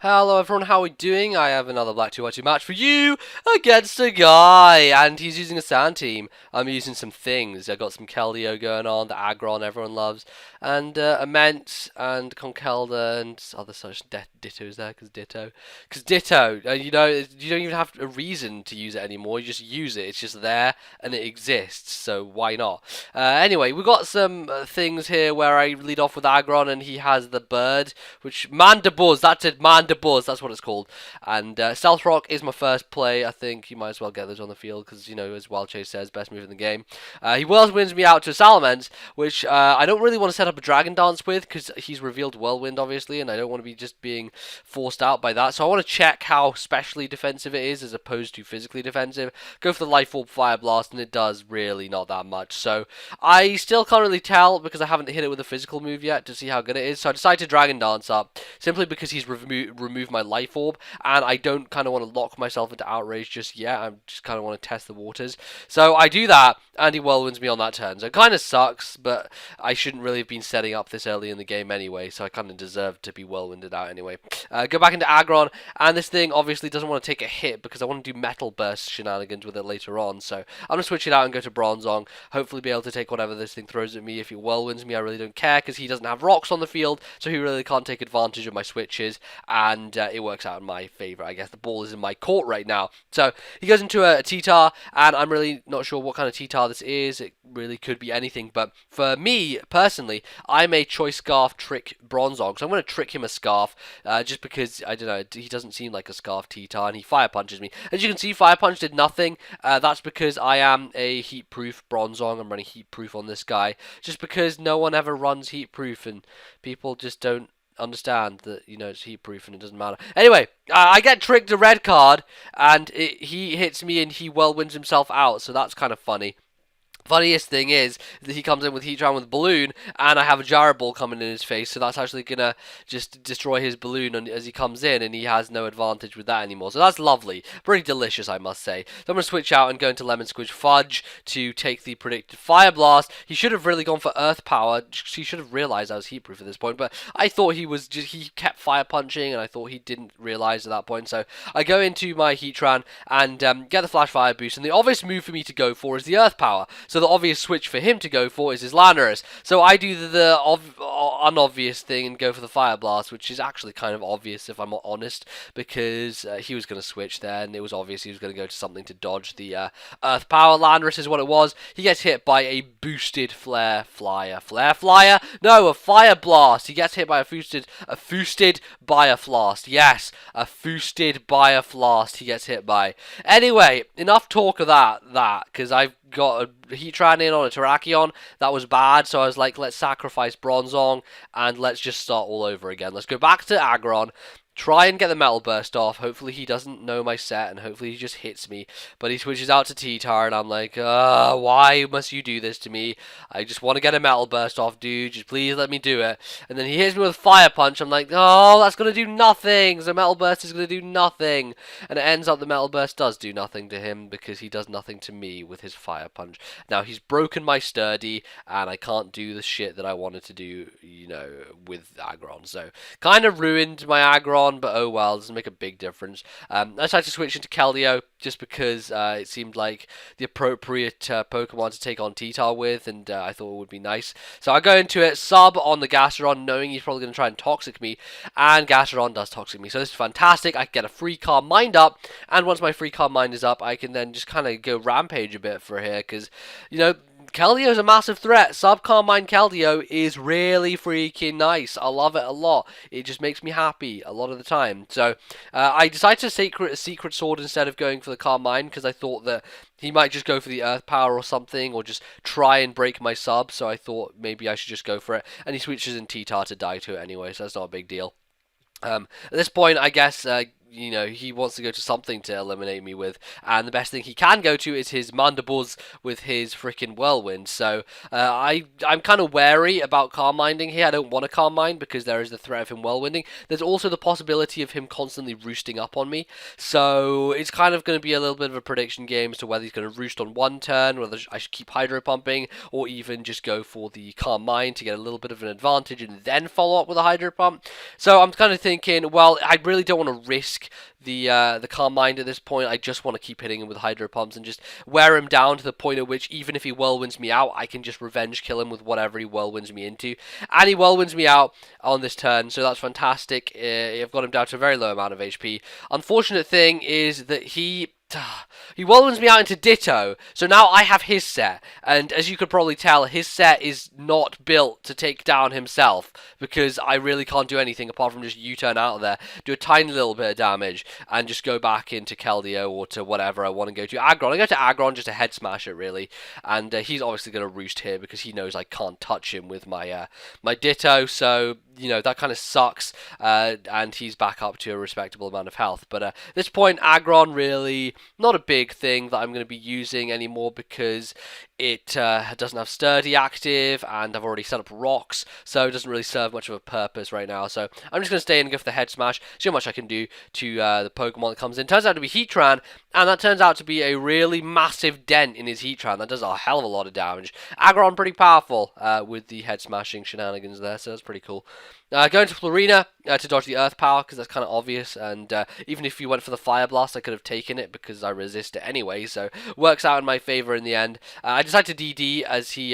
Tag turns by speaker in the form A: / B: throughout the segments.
A: Hello everyone, how are we doing? I have another Black 2 2 match for you against a guy, and he's using a sand team. I'm using some things. I got some Keldeo going on, the Aggron everyone loves, and Immense, and Conkelda, and other such Dittos there, because Ditto, you don't even have a reason to use it anymore, you just use it, it's just there, and it exists, so why not? Anyway, we've got some things here where I lead off with Aggron, and he has the bird, which Mandibuzz, that's it, Mandibuzz, that's what it's called. And Stealth Rock is my first play. I think you might as well get those on the field because, as Wild Chase says, best move in the game. He Whirlwinds wins me out to Salamence, which I don't really want to set up a Dragon Dance with because he's revealed Whirlwind, obviously, and I don't want to be just being forced out by that. So I want to check how specially defensive it is as opposed to physically defensive. Go for the Life Orb Fire Blast, and it does really not that much. So I still can't really tell because I haven't hit it with a physical move yet to see how good it is. So I decided to Dragon Dance up simply because he's removed my Life Orb, and I don't kind of want to lock myself into Outrage just yet. I just kind of want to test the waters. So I do that, and he Whirlwinds me on that turn. So it kind of sucks, but I shouldn't really have been setting up this early in the game anyway, so I kind of deserved to be Whirlwinded out anyway. Go back into Aggron, and this thing obviously doesn't want to take a hit because I want to do Metal Burst shenanigans with it later on. So I'm going to switch it out and go to Bronzong, hopefully be able to take whatever this thing throws at me. If it Whirlwinds me, I really don't care because he doesn't have rocks on the field, so he really can't take advantage of my switches, and it works out in my favour. I guess the ball is in my court right now. So he goes into a T-Tar, and I'm really not sure what kind of T-Tar this is. It really could be anything, but for me, personally, I may Choice Scarf trick Bronzong, so I'm going to trick him a Scarf, just because, I don't know, he doesn't seem like a Scarf T-Tar, and he Fire Punches me. As you can see, Fire Punch did nothing. That's because I am a Heat-Proof Bronzong. I'm running Heat-Proof on this guy, just because no one ever runs Heat-Proof, and people just don't understand that it's heat proof and it doesn't matter. Anyway, I get tricked a red card and he hits me and he Whirlwinds himself out, so that's kind of funny. Funniest thing is that he comes in with Heatran with Balloon, and I have a Gyro Ball coming in his face, so that's actually gonna just destroy his balloon as he comes in, and he has no advantage with that anymore. So that's lovely, pretty delicious, I must say. So I'm gonna switch out and go into Lemon Squidge Fudge to take the predicted Fire Blast. He should have really gone for Earth Power. He should have realized I was heat proof at this point, but I thought he kept fire punching, and I thought he didn't realize at that point. So I go into my Heatran and get the Flash Fire boost, and the obvious move for me to go for is the Earth Power. So the obvious switch for him to go for is his Landorus. So I do the unobvious thing and go for the Fire Blast, which is actually kind of obvious if I'm honest, because he was going to switch there, and it was obvious he was going to go to something to dodge the Earth Power. Landorus is what it was. He gets hit by a boosted Flare Flyer. Flare Flyer? No, a Fire Blast. He gets hit by a foosted Blast. Yes, a foosted Blast he gets hit by. Anyway, enough talk of that, because I've got a Heatran in on a Terrakion. That was bad, so I was like, let's sacrifice Bronzong, and let's just start all over again. Let's go back to Aggron, try and get the Metal Burst off. Hopefully he doesn't know my set, and hopefully he just hits me. But he switches out to T-Tar, and I'm like, why must you do this to me? I just want to get a Metal Burst off, dude. Just please let me do it. And then he hits me with Fire Punch. I'm like, oh, that's going to do nothing. So Metal Burst is going to do nothing. And it ends up the Metal Burst does do nothing to him because he does nothing to me with his Fire Punch. Now, he's broken my Sturdy, and I can't do the shit that I wanted to do, with Aggron. So, kind of ruined my Aggron, but oh well, it doesn't make a big difference. I decided to switch into Keldeo just because it seemed like the appropriate Pokemon to take on T-Tar with, and I thought it would be nice. So I go into it, sub on the Gastrodon, knowing he's probably going to try and Toxic me, and Gastrodon does Toxic me. So this is fantastic. I can get a free Calm Mind up, and once my free Calm Mind is up, I can then just kind of go Rampage a bit for here, because, Keldeo is a massive threat. Sub-Calm Mind Keldeo is really freaking nice. I love it a lot. It just makes me happy a lot of the time. So I decided to Secret Sword instead of going for the Calm Mind because I thought that he might just go for the Earth Power or something, or just try and break my sub. So I thought maybe I should just go for it. And he switches in T-Tar to die to it anyway, so that's not a big deal. At this point, I guess he wants to go to something to eliminate me with, and the best thing he can go to is his mandibles with his freaking whirlwind. So I'm kind of wary about calm minding here. I don't want to calm mind because there is the threat of him whirlwinding. There's also the possibility of him constantly roosting up on me. So it's kind of going to be a little bit of a prediction game as to whether he's going to roost on one turn, whether I should keep hydro pumping, or even just go for the calm mind to get a little bit of an advantage and then follow up with a hydro pump. So I'm kind of thinking, well, I really don't want to risk the calm mind at this point. I just want to keep hitting him with hydro pumps and just wear him down to the point at which even if he whirlwinds me out, I can just revenge kill him with whatever he whirlwinds me into. And he whirlwinds me out on this turn, so that's fantastic. I've got him down to a very low amount of HP. Unfortunate thing is that he whirlwinds me out into Ditto, so now I have his set, and as you could probably tell, his set is not built to take down himself, because I really can't do anything apart from just U-turn out of there, do a tiny little bit of damage, and just go back into Keldeo or to whatever I want to go to. Aggron, I go to Aggron just to head smash it, really, and he's obviously going to roost here, because he knows I can't touch him with my my Ditto, so that kind of sucks, and he's back up to a respectable amount of health. But at this point, Aggron really not a big thing that I'm going to be using anymore because it doesn't have Sturdy active, and I've already set up rocks, so it doesn't really serve much of a purpose right now. So I'm just going to stay in and go for the head smash, see how much I can do to the Pokemon that comes in. Turns out to be Heatran, and that turns out to be a really massive dent in his Heatran. That does a hell of a lot of damage. Aggron pretty powerful with the head smashing shenanigans there, so that's pretty cool. Going to Florina to dodge the Earth Power, because that's kind of obvious, and even if you went for the Fire Blast, I could have taken it, because I resist it anyway, so works out in my favour in the end. I decided to DD as he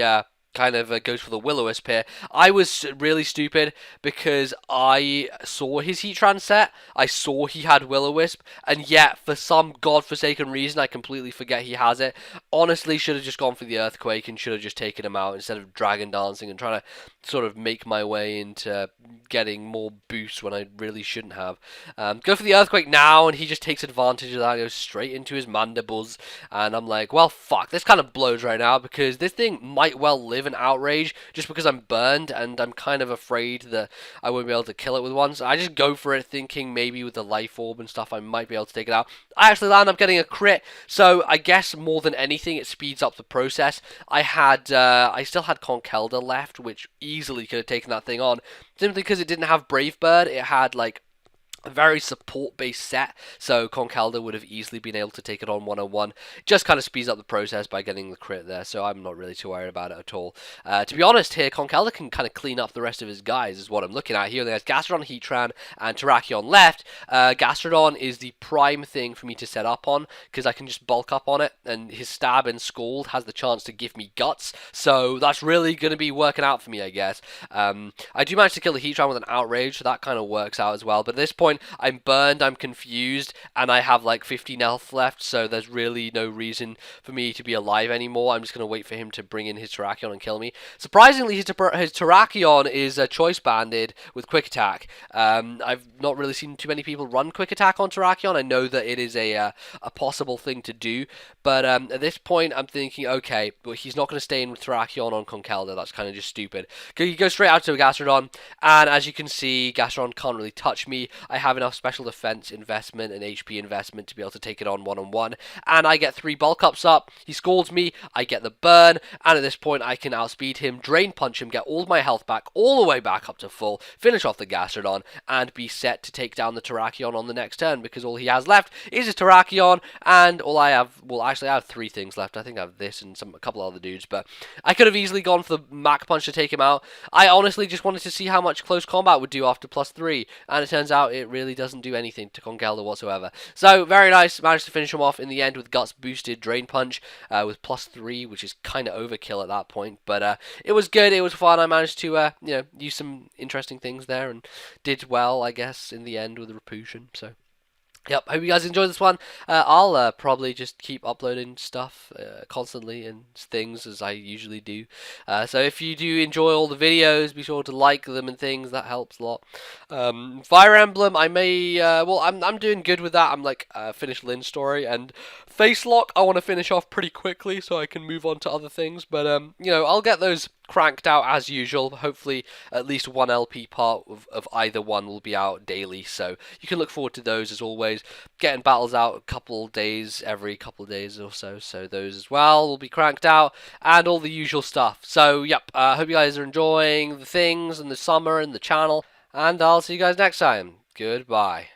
A: kind of goes for the Will-O-Wisp here. I was really stupid because I saw his Heatran set, I saw he had Will-O-Wisp, and yet for some godforsaken reason I completely forget he has it. Honestly, should have just gone for the Earthquake and should have just taken him out instead of Dragon Dancing and trying to sort of make my way into getting more boosts when I really shouldn't have. Go for the Earthquake now, and he just takes advantage of that, goes straight into his mandibles, and I'm like, well, fuck, this kind of blows right now, because this thing might well live in Outrage, just because I'm burned, and I'm kind of afraid that I won't be able to kill it with one, so I just go for it, thinking maybe with the Life Orb and stuff, I might be able to take it out. I actually land up getting a crit, so I guess more than anything, it speeds up the process. I still had Conkeldurr left, which easily could have taken that thing on, simply because it didn't have Brave Bird. It had like a very support-based set, so Conkeldurr would have easily been able to take it on one-on-one. Just kind of speeds up the process by getting the crit there, so I'm not really too worried about it at all. To be honest here, Conkeldurr can kind of clean up the rest of his guys, is what I'm looking at here. There's Gastrodon, Heatran, and Terrakion left. Gastrodon is the prime thing for me to set up on, because I can just bulk up on it, and his Stab and Scald has the chance to give me Guts, so that's really going to be working out for me, I guess. I do manage to kill the Heatran with an Outrage, so that kind of works out as well, but at this point, I'm burned, I'm confused, and I have like 15 health left, so there's really no reason for me to be alive anymore. I'm just going to wait for him to bring in his Terrakion and kill me. Surprisingly, his Terrakion is choice banded with Quick Attack. I've not really seen too many people run Quick Attack on Terrakion. I know that it is a possible thing to do, but at this point, I'm thinking, okay, but he's not going to stay in with Terrakion on Conkeldurr. That's kind of just stupid. He goes straight out to a Gastrodon, and as you can see, Gastrodon can't really touch me. I have enough special defense investment and HP investment to be able to take it on one-on-one, and I get 3 bulk ups up. He scalds me, I get the burn, and at this point I can outspeed him, drain punch him, get all of my health back, all the way back up to full, finish off the Gastrodon, and be set to take down the Terrakion on the next turn, because all he has left is his Terrakion, and all I have, well, actually I have 3 things left. I think I have this and a couple other dudes, but I could have easily gone for the Mach Punch to take him out. I honestly just wanted to see how much close combat would do after +3, and it turns out it really doesn't do anything to Conkeldurr whatsoever. So, very nice. Managed to finish him off in the end with Guts boosted Drain Punch with +3, which is kind of overkill at that point. But it was good. It was fun. I managed to, use some interesting things there and did well, I guess, in the end with the Repulsion. So, yep, hope you guys enjoyed this one. I'll probably just keep uploading stuff constantly and things as I usually do. So if you do enjoy all the videos, be sure to like them and things. That helps a lot. Fire Emblem, I may, I'm doing good with that. I'm like finished Lynn's story, and Face Lock I want to finish off pretty quickly so I can move on to other things. But I'll get those cranked out as usual. Hopefully, at least one LP part of either one will be out daily, so you can look forward to those as always. Getting battles out every couple of days or so, so those as well will be cranked out, and all the usual stuff. So, yep, I hope you guys are enjoying the things and the summer and the channel, and I'll see you guys next time. Goodbye.